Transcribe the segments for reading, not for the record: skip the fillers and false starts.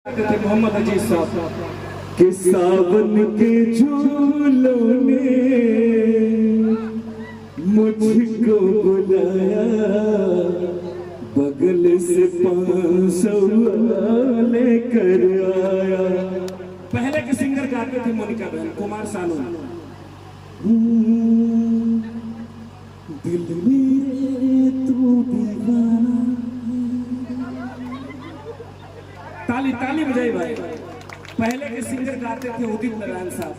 मोहम्मद अजीज साहब के सावन के झूलों ने मुझको बुलाया, बगल से 500 लेकर आया। पहले के सिंगर गाते थे मोनिका बहन, कुमार सानू। दिल में तू दीवाना। ताली ताली बजाई भाई। पहले के सिंगर गाते थे उदित नारायण साहब।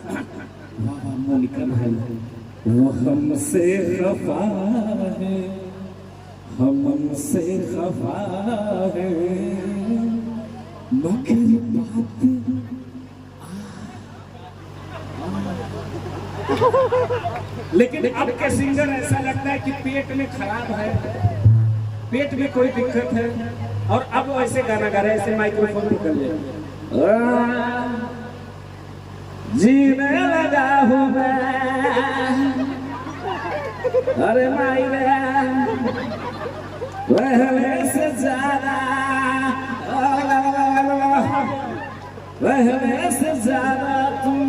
वाह मोनिका बहन, वो हमसे खफा है, हमसे खफा है, मगर बात लेकिन अब के सिंगर ऐसा लगता है कि पेट में खराब है, पेट में कोई दिक्कत है, और अब ऐसे गाना गा रहे, ऐसे माइक्रोफोन निकल जाए। जीने लगा हूँ मैं, अरे मायरे पहले से ज्यादा, पहले से ज्यादा तुम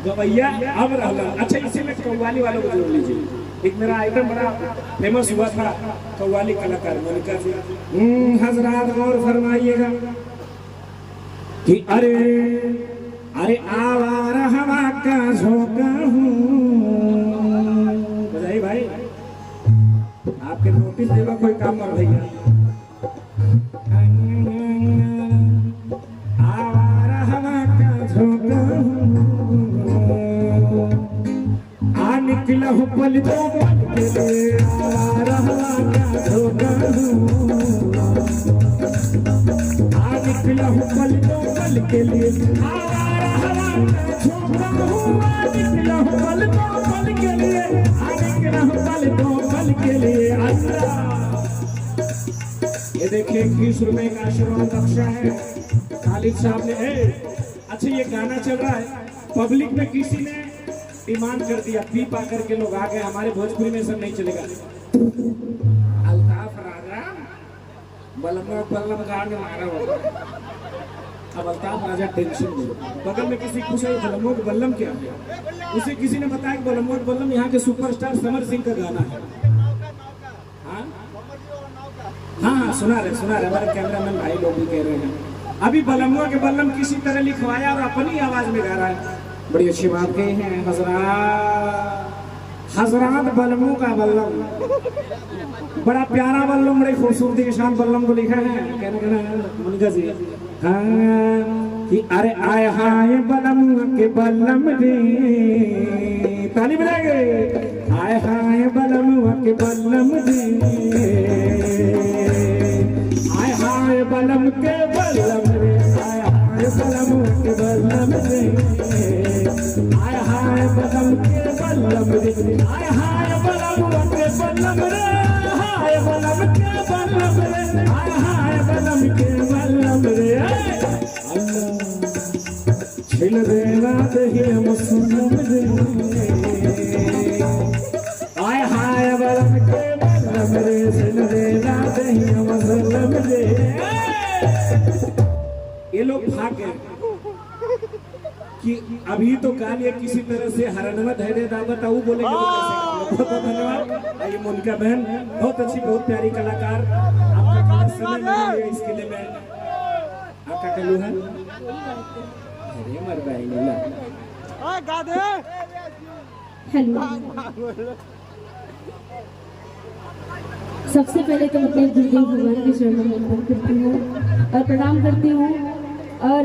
गवैया अब रहला। अच्छा, इसी में कव्वाली वालों को जोड़ लीजिए। एक मेरा आइटम बड़ा फेमस हुआ था, कव्वाली कलाकार मोनिका जी। हजरात गौर फरमाइएगा कि अरे अरे आवारा हवा का झोंका हूँ। बधाई भाई, आपके नोटिस देगा कोई काम कर भैया। आवारा हवा का झोंका हूँ, निकला हूँ पल दो पल के लिए, आवारा हवा का झोंका हूँ। निकला हूँ पल दो पल के लिए, आवारा हवा का झोंका हूँ। निकला हूँ पल दो पल के लिए, निकला हूँ पल दो पल के लिए। ये देखिए 20 रुपए का आशीर्वाद बख्शा है खालिद साहब ने। अच्छा, ये गाना चल रहा है, पब्लिक में किसी ने डिमांड कर दिया, पी पा करके लोग आ गए। हमारे भोजपुरी में सब नहीं चलेगा। अल्ताफ राजा बल्लम गाड़ में मारा होगा। अब अल्ताफ राजा टेंशन में, बगल में किसी पूछा बल्लमो के बल्लम क्या है, उसे किसी ने बताया कि बल्लमो के बल्लम यहाँ के सुपरस्टार समर सिंह का गाना है। हाँ, सुना रहे हमारे कैमरामैन भाई लोग भी कह रहे हैं। अभी बल्लमो के बल्लम किसी तरह लिखवाया और अपनी आवाज में गा रहा है। बड़ी अच्छी बात कही है हजरात बल्लमों का बल्लम, बड़ा प्यारा बल्लम, बड़ी खूबसूरती के साथ बल्लम को लिखा है। कहना मोनिका जी, हाँ कि अरे आए हाय बल्लम के बल्लम रे, ताली बजाएंगे। आए हाय बल्लम के बल्लम रे, आए हाय बल्लम के बल्लम रे, आए हाय बल्लम के बल्लम रे, आय हाय बल्लम के बल्लम रे, आय हाय बल्लम के बल्लम रे, हाय बल्लम के बल्लम रे, आय हाय बल्लम के बल्लम रे। छिल देना दही मुसलम रे, आय हाय बल्लम के बल्लम रे, छिल देना दही मुसलम रे। ये लोग भाग गए कि अभी तो काल ये किसी तरह से हरणवा धैर्य दावत आऊ बोलेंगे। बहुत बहुत धन्यवाद। ये मोनिका बहन बहुत अच्छी, बहुत प्यारी कलाकार। आपका समय मिला इसके लिए मैं आपका कलू है। अरे मर भाई नीला गा दे। हेलो, सबसे पहले तो अपने गुरुदेव भगवान के चरणों में नमन करती हूँ और प्रणाम करती हूँ। और